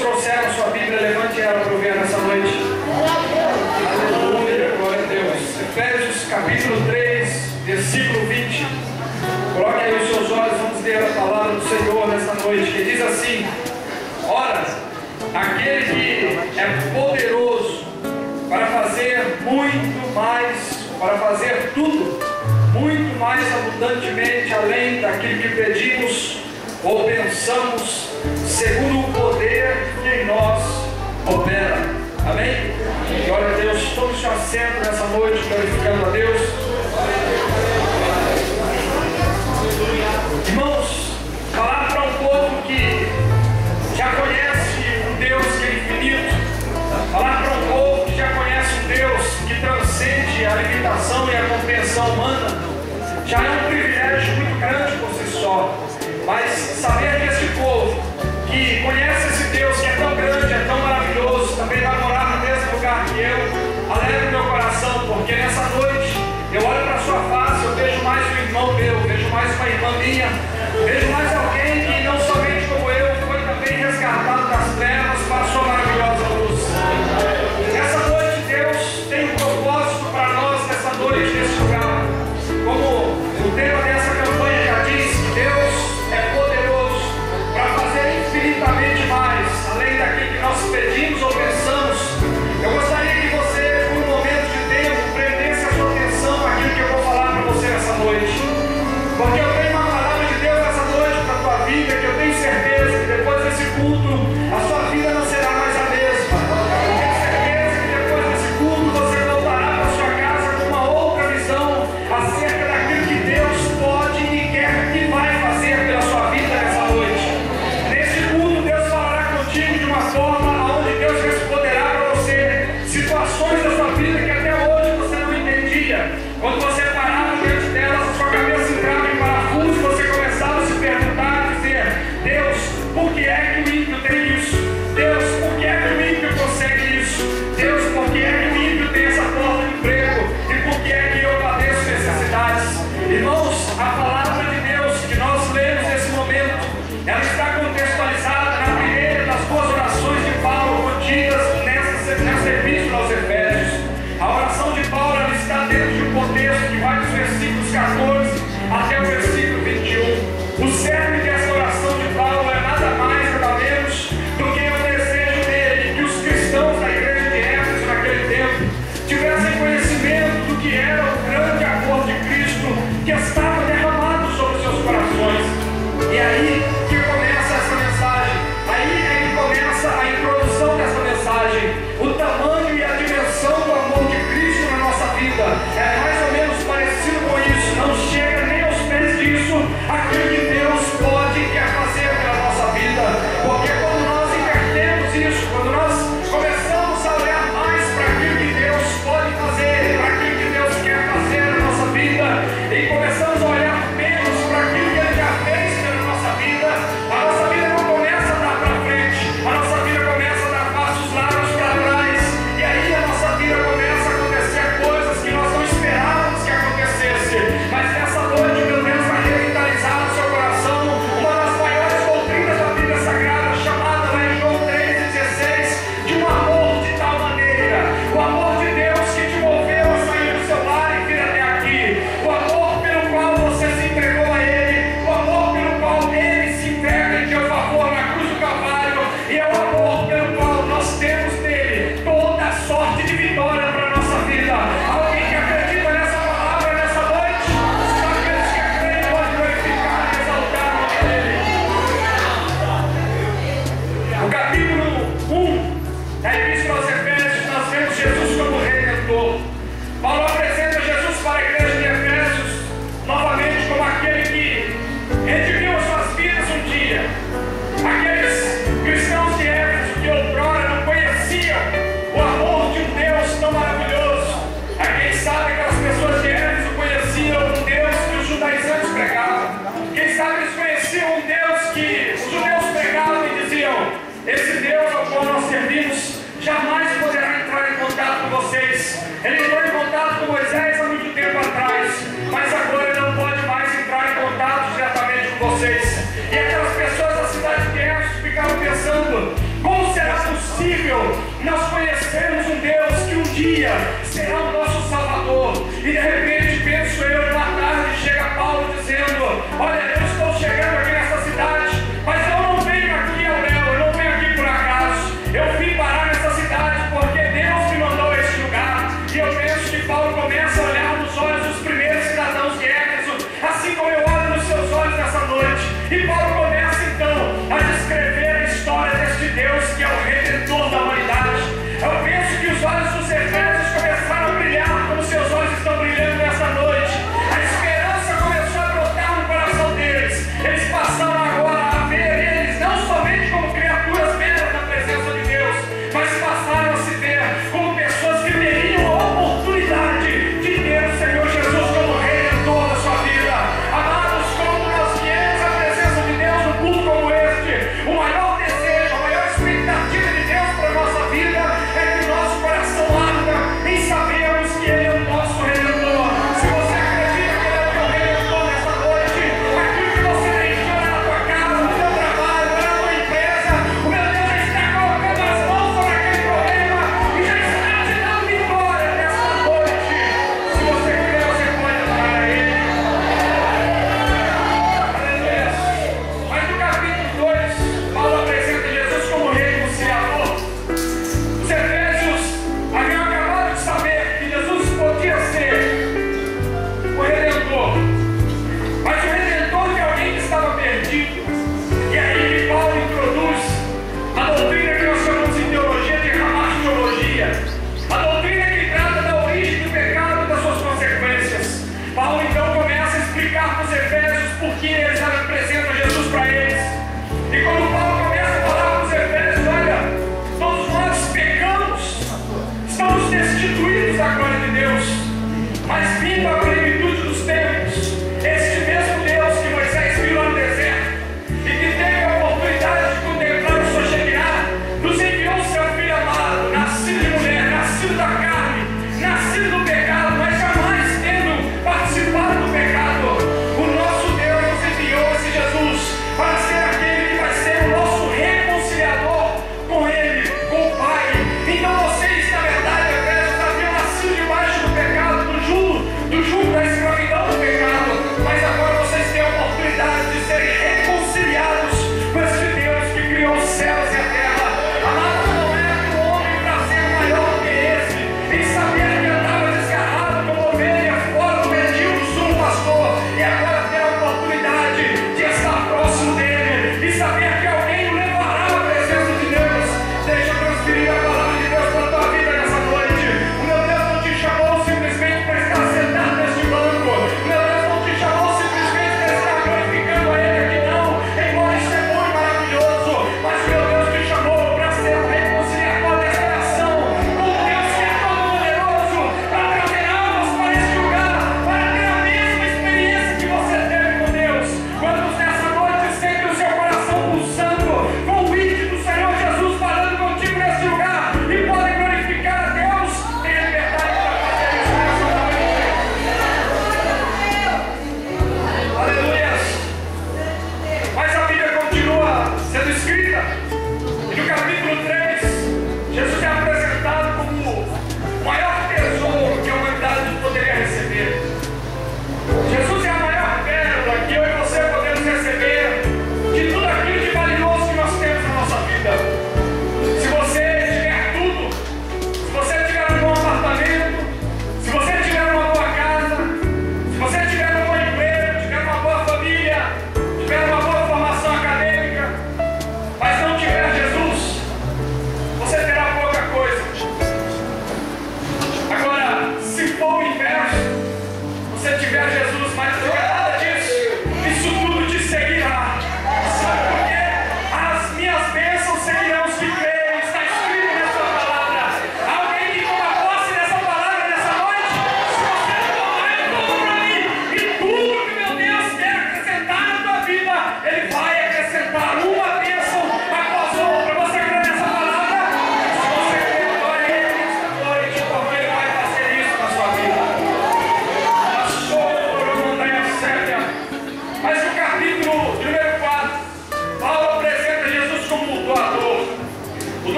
trouxeram a sua Bíblia, levante ela para eu ver nessa noite. Aleluia, glória a Deus. Efésios capítulo 3, versículo 20. Coloque aí os seus olhos, vamos ler a palavra do Senhor nessa noite, que diz assim: ora, aquele que é poderoso para fazer muito mais, para fazer tudo, muito mais abundantemente além daquilo que pedimos ou pensamos, segundo o poder que em nós opera. Amém? Glória a Deus. Tome seu assento nessa noite, glorificando a Deus. Irmãos, falar para um povo que já conhece um Deus que é infinito, falar para um povo que já conhece um Deus que transcende a limitação e a compreensão humana, já é um privilégio muito grande por si só. Mas saber que esse povo que conhece esse Deus que é tão grande, é tão maravilhoso, também vai morar no mesmo lugar que eu, alegra meu coração, porque nessa noite eu olho para a sua face, eu vejo mais um irmão meu, vejo mais uma irmã minha, vejo mais alguém que não somente como eu, foi também resgatado das trevas para a sua maravilhosa luz. Nessa noite Deus tem um propósito para nós nessa noite, nesse lugar. Como o tema dessa campanha já diz, que Deus é poderoso para fazer infinitamente mais, além daquilo que nós pedimos ou pensamos. Eu gostaria que você, por um momento de tempo, prendesse a sua atenção naquilo que eu vou falar para você nessa noite. Porque eu tenho uma palavra de Deus nessa noite para a tua vida, que eu tenho certeza que depois desse culto, a sua vida não será mais a mesma. Eu tenho certeza que depois desse culto, você voltará para a sua casa com uma outra visão acerca daquilo que Deus pode e quer e vai fazer pela sua vida nessa noite. Nesse culto, Deus falará contigo de uma forma onde Deus responderá para você situações da sua vida que até hoje você não entendia. Quando você parava diante delas, a sua cabeça entrava em parafuso e você começava a se perguntar e dizer: Deus, por que é que o ímpio tem isso? Deus, por que é que o ímpio consegue isso? Deus, por que é que o ímpio tem essa porta de emprego? E por que é que eu padeço necessidades? Irmãos, a palavra de Deus que nós lemos nesse momento, ela está contextualizada na primeira das duas orações de Paulo contidas nessa epístola aos Efésios. A oração de Paulo ela está dentro de um contexto que vai dos versículos 14 até o versículo 21. O cerne dessa oração de Paulo é nada mais, nada menos do que o desejo dele que os cristãos da igreja de Éfeso naquele tempo tivessem conhecimento do que era o grande amor de Cristo que estava derramado sobre os seus corações. E aí que começa essa mensagem, aí é que começa a introdução dessa mensagem. O tamanho e a dimensão do amor de Cristo na nossa vida é mais ou menos parecido com isso. Não chega nem aos pés disso aquilo que Deus pode e quer fazer pela nossa vida. Porque quando nós invertemos isso, quando nós começamos a olhar mais para aquilo que Deus pode fazer, para aquilo que Deus quer fazer na nossa vida, e começamos a olhar menos para aquilo que Ele já fez pela nossa vida, a nossa vida não começa a dar para frente, a nossa vida começa a dar passos largos para trás, e aí a nossa vida começa a acontecer coisas que nós não esperávamos que acontecesse. Mas nessa noite, meu Deus, vai revitalizar no seu coração uma das maiores doutrinas da Bíblia Sagrada, chamada lá em João 3,16, de um amor de tal maneira, o amor de Deus que te moveu a sair do seu lar e vir até aqui, o amor pelo qual você se entregou a Ele, o amor pelo qual Ele se entrega em teu favor na cruz do Calvário, e é o amor pelo qual nós temos nele toda a sorte de vitória para a nossa vida. Alguém que acredita nessa palavra nessa noite? Só aqueles que acreditam pode glorificar e exaltar o nome dele. No capítulo 1 da Epístola aos Efésios, nós vemos Jesus como Redentor. Paulo apresenta Jesus para a igreja de Efésios novamente como aquele que redimiu as suas vidas um dia. Aqueles cristãos de Éfeso que outrora não conheciam o amor de um Deus tão maravilhoso. Quem sabe aquelas pessoas de Éfeso conheciam um Deus que os judaizantes pregavam. Quem sabe eles conheciam um Deus que os judeus pregavam e diziam: esse Deus ao qual nós servimos jamais poderá entrar em contato com vocês. Ele entrou em contato com Moisés há muito tempo atrás, mas agora ele não pode mais entrar em contato diretamente com vocês. E aquelas pessoas da cidade de Éfeso ficavam pensando: como possível nós conhecermos um Deus que um dia será o nosso Salvador. E de repente penso eu, uma tarde chega Paulo dizendo: olha, eu estou chegando aqui nessa cidade, mas eu não venho aqui ao léu, eu não venho aqui por acaso. Eu vim parar nessa cidade porque Deus me mandou a este lugar. E eu penso que Paulo começa a olhar nos olhos dos primeiros cidadãos de Éfeso, assim como eu olho nos seus olhos nessa noite. E Paulo começa então a descrever a história deste Deus que é o Redentor da humanidade. Eu penso que os olhos dos Efésios começaram a brilhar como seus olhos estão brilhando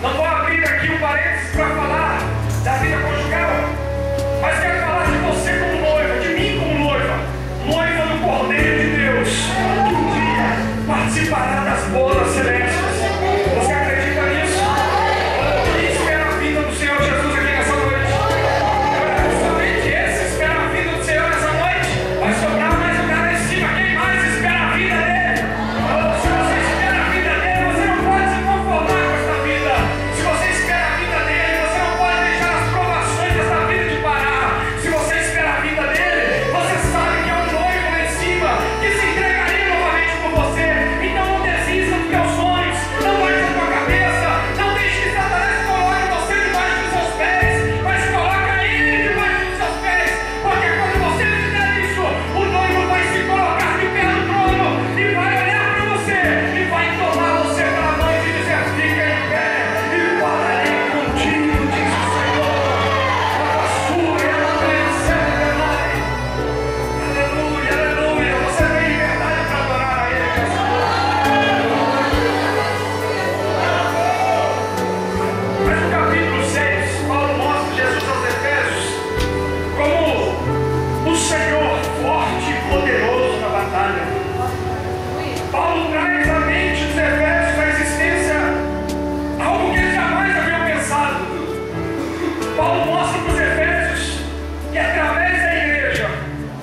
Não vou abrir aqui um parênteses para falar da vida conjugal, mas quero falar de você como noiva, de mim como noiva, noiva do Cordeiro de Deus, que um dia participará das bodas celestes. Você acredita nisso? Quem espera a vinda do Senhor Jesus aqui nessa noite? Somente esse espera a vinda do Senhor nessa noite. Vai sobrar mais um cara em cima. Quem mais espera a vida dele? Se você espera a vida dele, você não pode se conformar com essa vida. Se você espera a vida dele, você não pode deixar as provações dessa vida de parar. Se você espera a vida dele, você sabe que é um noivo lá em cima que se entregaria novamente por você. Então não desista dos teus sonhos, não baixe a tua cabeça, não deixe que Satanás coloque você debaixo dos seus pés, mas coloca ele debaixo dos seus pés, porque quando você fizer isso, o noivo vai se colocar de pé no trono e vai olhar para você e vai tomar você pela mão e dizer: fica em pé e falarei contigo, diz o Senhor. A sua e a montanha celebrai. Aleluia, aleluia. Você tem liberdade para adorar a Ele nessa Mas no capítulo 6, Paulo mostra Jesus aos Efésios como o Senhor forte e poderoso na batalha. Paulo traz à mente dos Efésios a existência, algo que eles jamais haviam pensado. Paulo mostra para os Efésios que através da igreja,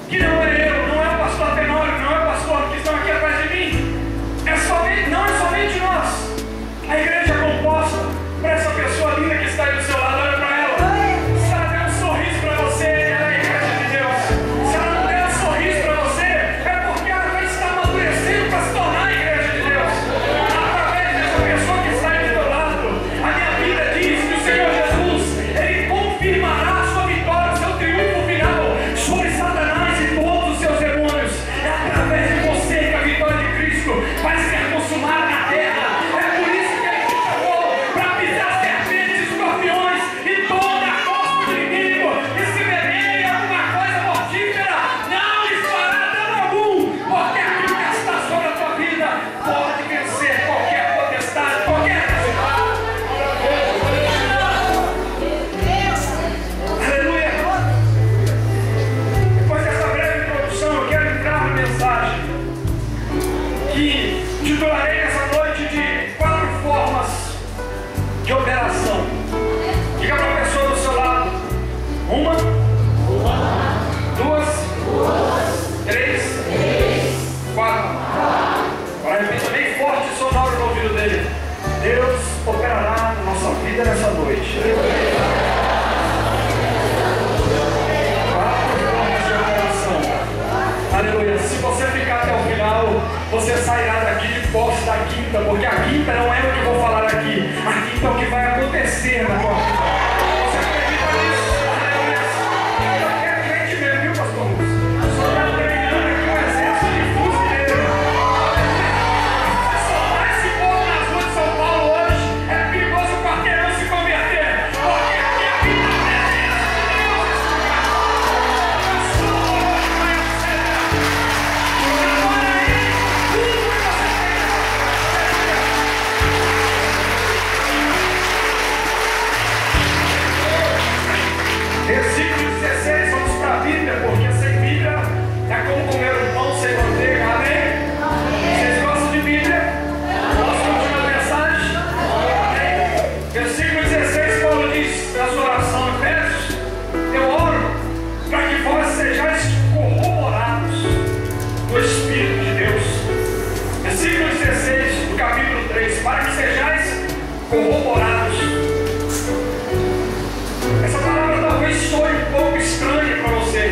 que não é eu, não é o pastor Tenório, não é o pastor que estão aqui atrás de mim, não é somente nós. A igreja é composta por essa pessoa linda que está aí do seu lado. Olha para ela. Se ela der um sorriso para você, ela é a igreja de Deus. Se ela não der um sorriso para você, é porque ela vai estar amadurecendo para se tornar a igreja de Deus. Através dessa pessoa que está aí do seu lado, a minha Bíblia diz que o Senhor Jesus, Ele confirmará a sua vitória, o seu triunfo final sobre Satanás e todos os seus demônios. É através de você que a vitória de Cristo vai ser consumada na terra. É por isso que Ele te chamou para pisar serpentes, escorpiões e toda a força do inimigo. E se beberem alguma coisa mortífera, não lhes fará dano algum, porque aquilo que está sobre a tua vida pode vencer qualquer potestade, qualquer principado. Aleluia! Depois dessa breve introdução, eu quero entrar na mensagem que titularei nessa noite de 4 formas de operação. Diga para a pessoa do seu lado: 1, 2, 3, 4. Agora repita bem forte e sonoro no ouvido dele: Deus operará na nossa vida nessa noite. 4 formas de operação. Aleluia. Se você ficar até o final, você sairá daqui de posse da quinta, porque a quinta não é o que eu vou falar aqui. A quinta é o que vai acontecer na tua vida. Você acredita nisso? Aleluia. Eu quero gente mesmo, viu, pastor? Só está treinando aqui um exército de fuzileiros. Se soltar esse povo nas ruas de São Paulo hoje, é perigoso o quarteirão se converter. Porque aqui a vida é a presença de Deus nesse lugar. Eu sou o que vai acelerar. Agora aí, tudo que você tem. Versículo 16, vamos para a Bíblia, porque sem Bíblia é como comer um pão sem manteiga. Amém? Vocês gostam de Bíblia? Gostam de uma mensagem? Amém? Versículo 16, Paulo diz na sua oração, Efésios: eu oro para que vós sejais corroborados no Espírito de Deus. Versículo 16 do capítulo 3: para que sejais corroborados. Essa palavra talvez soe um pouco estranha para você,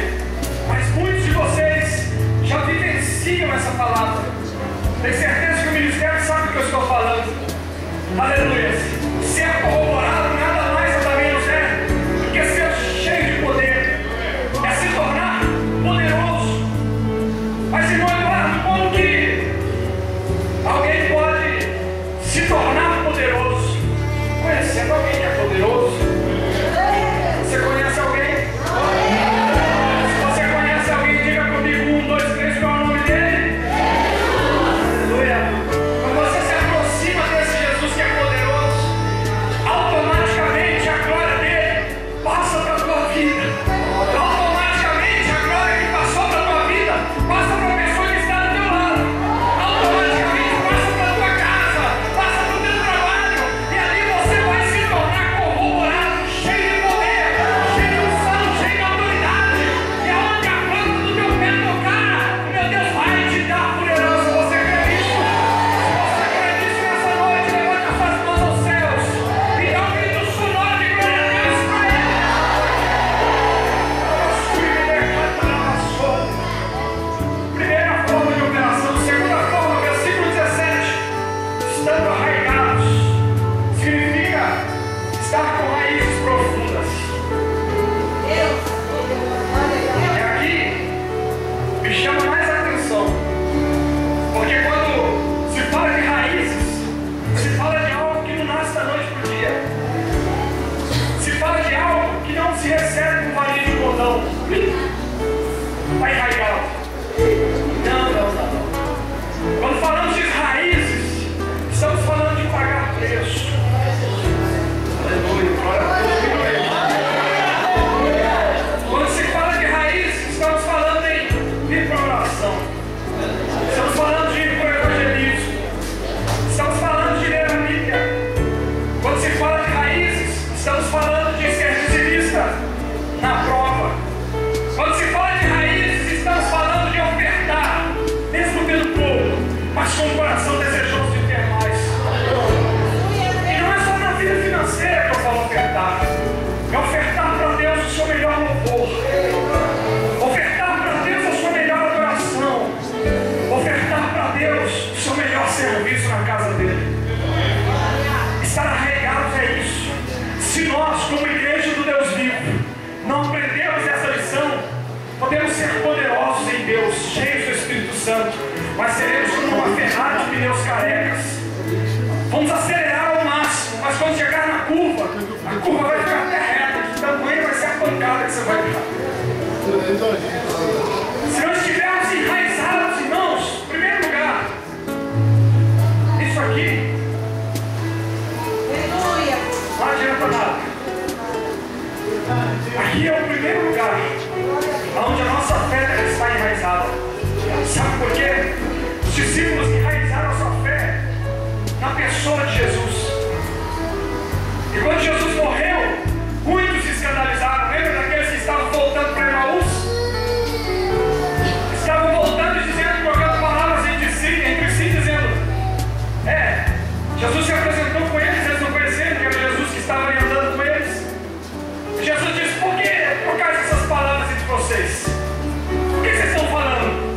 mas muitos de vocês já vivenciam essa palavra. Tenho certeza que o ministério sabe do que eu estou falando. Aleluia. Ser corroborado nada mais nada menos é do que ser cheio de poder. É se tornar poderoso. Mas, irmão Eduardo, como que alguém pode se tornar poderoso? Conhecendo alguém que é poderoso. Você conhece alguém? Se você conhece alguém, diga comigo: 1, 2, 3, qual é o nome dele? Aleluia. Quando você se aproxima desse Jesus que é poderoso, Deus, cheios do Espírito Santo, mas seremos como uma Ferrari de pneus carecas. Vamos acelerar ao máximo, mas quando chegar na curva, a curva vai ficar até reta, de tamanho vai ser a pancada que você vai dar. Se nós estivermos enraizados, irmãos, em primeiro lugar, isso aqui não adianta nada. Aqui é o primeiro lugar onde a nossa fé deve estar enraizada. Sabe por quê? Os discípulos enraizaram a sua fé na pessoa de Jesus. E quando Jesus morreu, muitos se escandalizaram. Lembra daqueles que estavam voltando para Emaús? Estavam voltando e dizendo, trocando palavras entre si, dizendo: Jesus se apresentou com eles, eles não conheceram que era Jesus que estava ali andando com eles. E Jesus disse: por que trocais essas palavras entre vocês? O que vocês estão falando?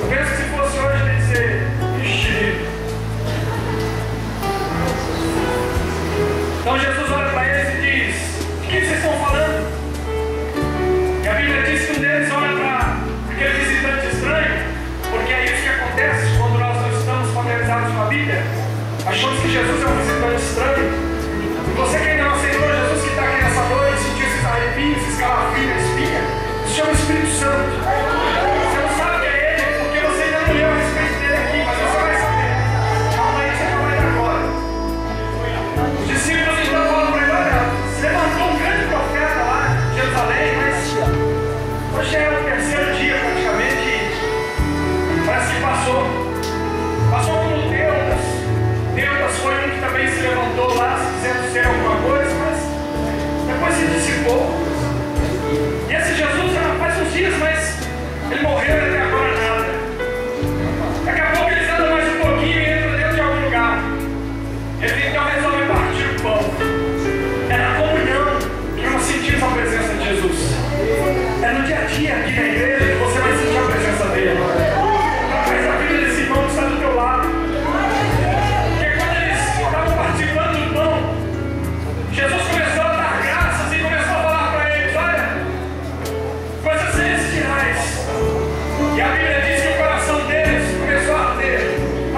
Eu penso que se fosse hoje, ele ia dizer: ixi. Então Jesus olha para eles e diz: de que vocês estão falando? E a Bíblia diz que um deles olha para aquele visitante estranho, porque é isso que acontece quando nós não estamos familiarizados com a Bíblia. Achamos que Jesus é um visitante estranho. E você que ainda não aceitou Jesus, que está aqui nessa noite, sentiu esses arrepios, esses calafrios na espinha, isso chama Espírito Santo. Você não sabe que é Ele, porque você ainda não leu a respeito dele aqui, mas você vai saber. Calma aí, você não vai dar agora. Os discípulos então falam para ele: olha, você levantou um grande profeta lá em Jerusalém, mas hoje é o terceiro dia praticamente, parece que passou como Teudas. Teudas foi um que também se levantou lá, dizendo ser alguma coisa, mas depois se dissipou. E esse Jesus já faz uns dias, mas ele morreu e até agora nada. Daqui a pouco eles andam mais um pouquinho e entram dentro de algum lugar. Ele então resolve partir o pão. É na comunhão que nós sentimos a presença de Jesus. É no dia a dia aqui na igreja que você vai sentir a presença dele. Através da vida desse irmão que está do teu lado. Porque quando eles estavam participando do pão, Jesus começou a dar graças e começou a falar para eles: olha, coisas celestiais. E a Bíblia diz que o coração deles começou a arder.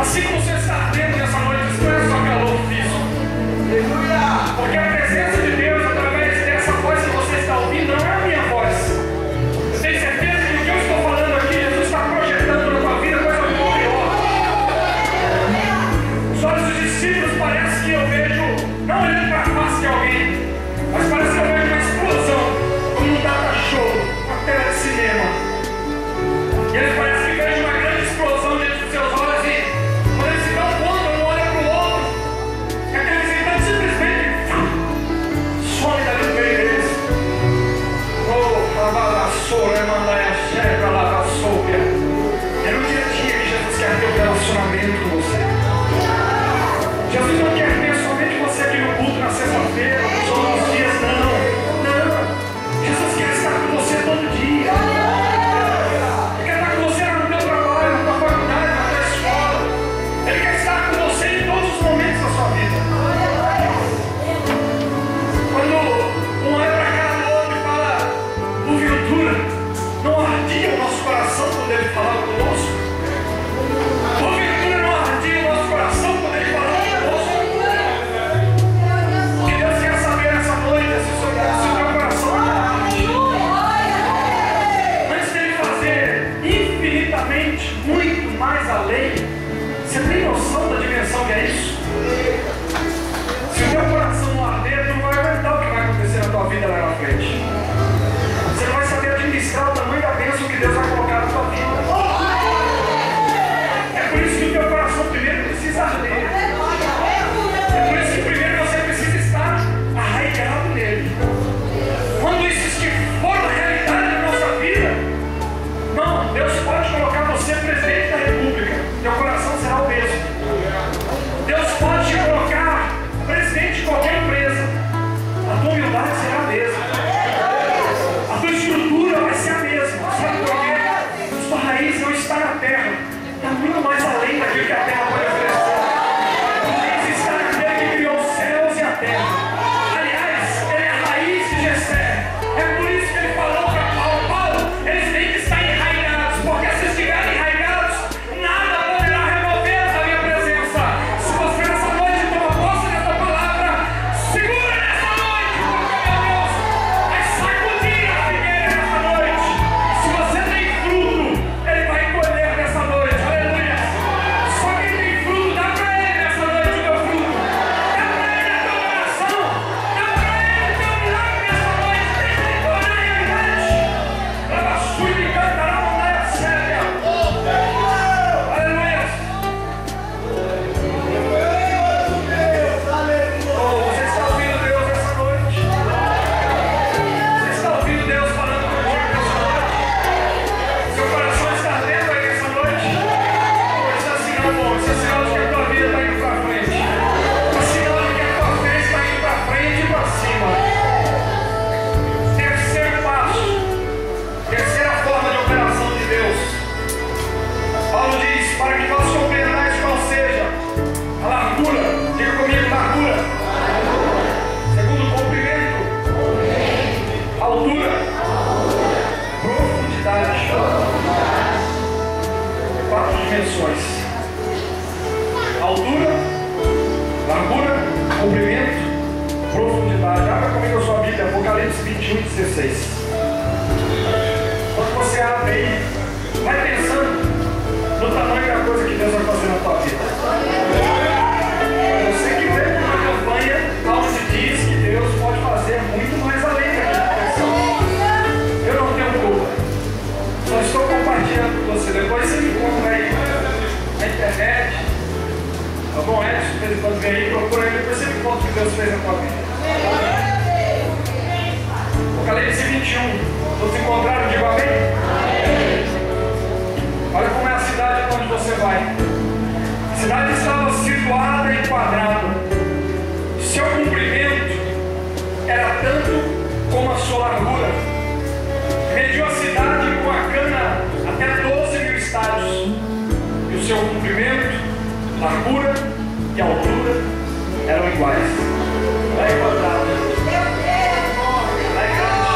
Assim como você está ardendo nessa noite, isso não é só calor físico. Porque a presença de Deus, através dessa voz que você está ouvindo, não é a minha voz. Eu tenho certeza que o que eu estou falando aqui, Jesus está projetando na tua vida coisa muito maior. Os olhos dos discípulos parece que eu vejo, não olhando para a face de alguém, mas parece que eu vejo uma explosão, como um data show, uma tela de cinema. E eles parecem que vejam uma grande explosão dentro dos seus olhos e quando eles se dão conta, um olha para o outro, e aquele visitante simplesmente some dali no meio deles. Oh, a vassoura, manda a checa lá, a vassoura. É no dia a dia que Jesus quer ter um relacionamento com você. Jesus não quer ver somente você aqui no culto na sexta-feira, nos outros dias, não. Jesus quer estar com você todo dia. Ele quer estar com você no teu trabalho, na tua faculdade, na tua escola. Ele quer estar com você em todos os momentos da sua vida. Quando um olha para a cara do outro e fala: porventura, não ardia o nosso coração quando ele falava conosco? Porventura não ardia o nosso coração quando ele falava conosco? O que Deus quer saber nessa noite é se o teu coração antes dele fazer infinitamente muito mais além. Você tem noção da dimensão que é isso? Se o teu coração não arder, tu não vai aguentar o que vai acontecer na tua vida lá na frente. Você não vai saber administrar o tamanho da bênção que Deus vai colocar na tua vida. É por isso que o teu coração primeiro precisa arder. É por isso que primeiro você precisa estar arraigado nele. Quando isso for a realidade da nossa vida, não, Deus pode colocar você presidente da República. Teu coração será o mesmo. dimensões: altura, largura, comprimento, profundidade. Abra comigo a sua Bíblia, Apocalipse 21:16. Quando você abre aí, vai pensando no tamanho da coisa que Deus vai fazer na tua vida. Você que vê uma campanha onde diz que Deus pode fazer muito mais além daquela pessoa. Eu não tenho culpa. Só estou compartilhando com você. Depois você me encontra aí na internet. Tá bom, Edson? De vez em quando vem aí, procura aí. Depois você me conta o que Deus fez na tua vida. Apocalipse 21. Todos encontraram? Digo amém? Olha como é a cidade onde você vai. A cidade estava situada em quadrado. Seu comprimento era tanto como a sua largura. Mediu a cidade com a cana até 12.000 estádios. E o seu comprimento, largura e altura eram iguais. Lá é quadrado. Lá é grande.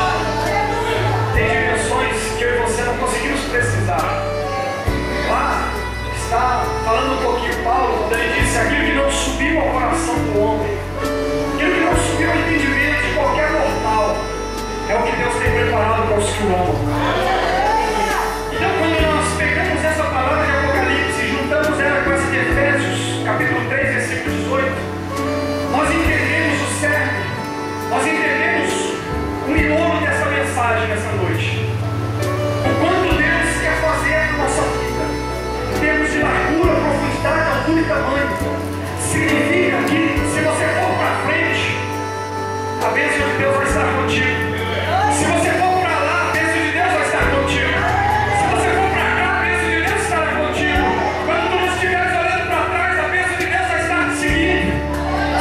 Tem dimensões que eu e você não conseguimos precisar. Lá está falando um pouquinho Paulo, quando ele disse: aquilo que não subiu ao coração do homem, aquilo que não subiu ao entendimento de qualquer mortal, é o que Deus tem preparado para os que o amam. Então, quando nós pegamos essa palavra de Apocalipse e juntamos ela com essa de Efésios, capítulo 3, versículo 18, nós entendemos o cerne, nós entendemos o miolo dessa mensagem nessa noite. O quanto Deus quer fazer na nossa vida, em termos de largura, profundidade, altura e tamanho. Significa que, se você for para frente, a bênção de Deus vai estar contigo. Se você for para lá, a bênção de Deus vai estar contigo. Se você for para cá, a bênção de Deus estará contigo. Quando tu não estiveres olhando para trás, a bênção de Deus vai estar te seguindo.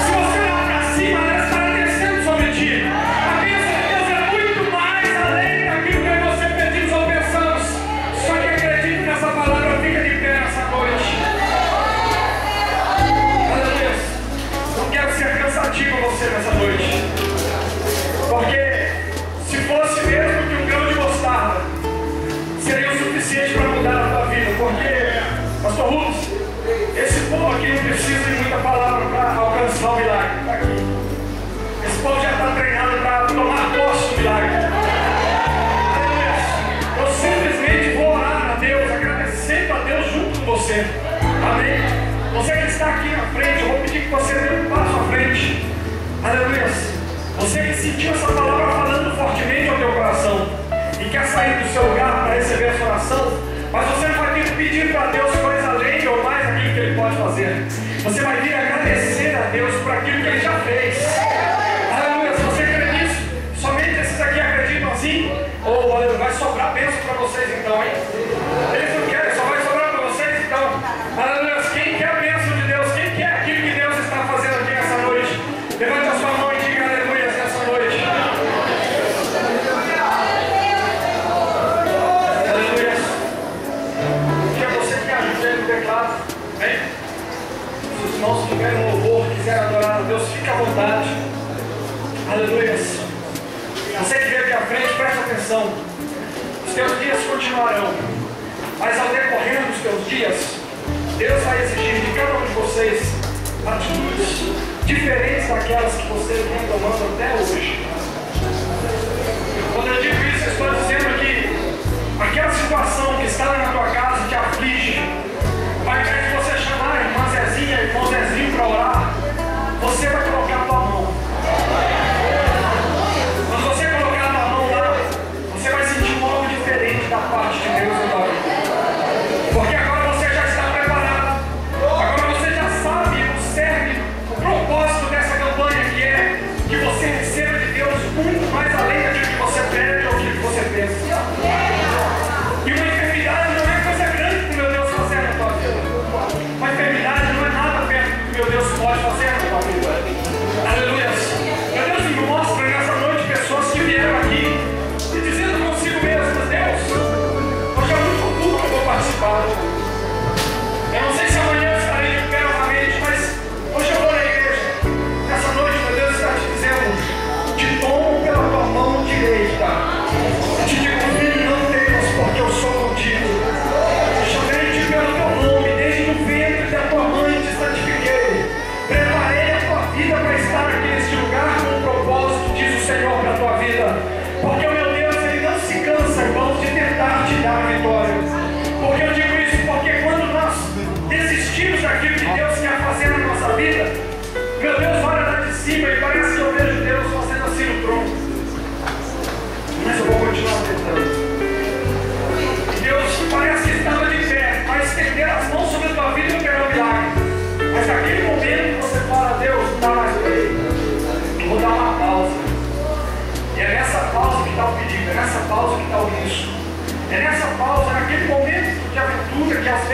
Se você olhar para cima, ela estará descendo sobre ti. A bênção de Deus é muito mais além daquilo que eu e você pedimos ou pensamos. Só que acredito nessa palavra, fica de pé nessa noite. Aleluia. Não quero ser cansativo você nessa noite. Porque se fosse mesmo que um grão de mostarda, seria o suficiente para mudar a tua vida. Porque, pastor Rubens, esse povo aqui não precisa de muita palavra para alcançar o milagre. Está aqui. Esse povo já está treinado para tomar posse do milagre. Eu simplesmente vou orar a Deus, agradecendo a Deus junto com você. Amém? Você que está aqui na frente, eu vou pedir que você dê um passo à frente. Aleluia. Você que sentiu essa palavra falando fortemente ao teu coração e quer sair do seu lugar para receber essa oração, mas você não vai ter que pedir para Deus coisa além ou mais aquilo que Ele pode fazer. Você vai vir agradecer a Deus por aquilo que Ele já fez. Aleluia. Se você crê nisso, somente esses aqui acreditam assim, ou vai sobrar bênção para vocês então, hein? Eles não querem, só vai sobrar para vocês então. Aleluia. Quem quer a bênção de Deus? Quem quer aquilo que Deus está fazendo aqui nessa noite? Levante a sua mão e diga aleluia nessa noite. Aleluia. Que é você que ajuda aí no teclado. Vem. Se os irmãos tiverem um louvor, quiserem adorar a Deus, fique à vontade. Aleluia. Você que veio aqui à frente, presta atenção. Os teus dias continuarão, mas ao decorrer dos teus dias, Deus vai exigir de cada um de vocês atitudes diferentes daquelas que você vem tomando até hoje. Quando eu digo isso, eu estou dizendo que aquela situação que está na tua casa te aflige, ao invés de você chamar a irmã Zezinha, irmão Zezinho para orar, você vai colocar a tua mão. Quando você colocar a tua mão lá, você vai sentir algo diferente da parte de Deus agora. Porque agora você já está preparado. Agora você já sabe o cerne, o propósito dessa campanha, que é que você receba de Deus muito mais além daquilo que você pede ou aquilo que você pensa.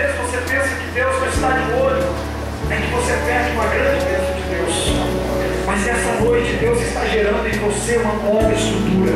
vezes você pensa que Deus não está de olho, é que você perde uma grande bênção de Deus. Mas nessa noite Deus está gerando em você uma nova estrutura.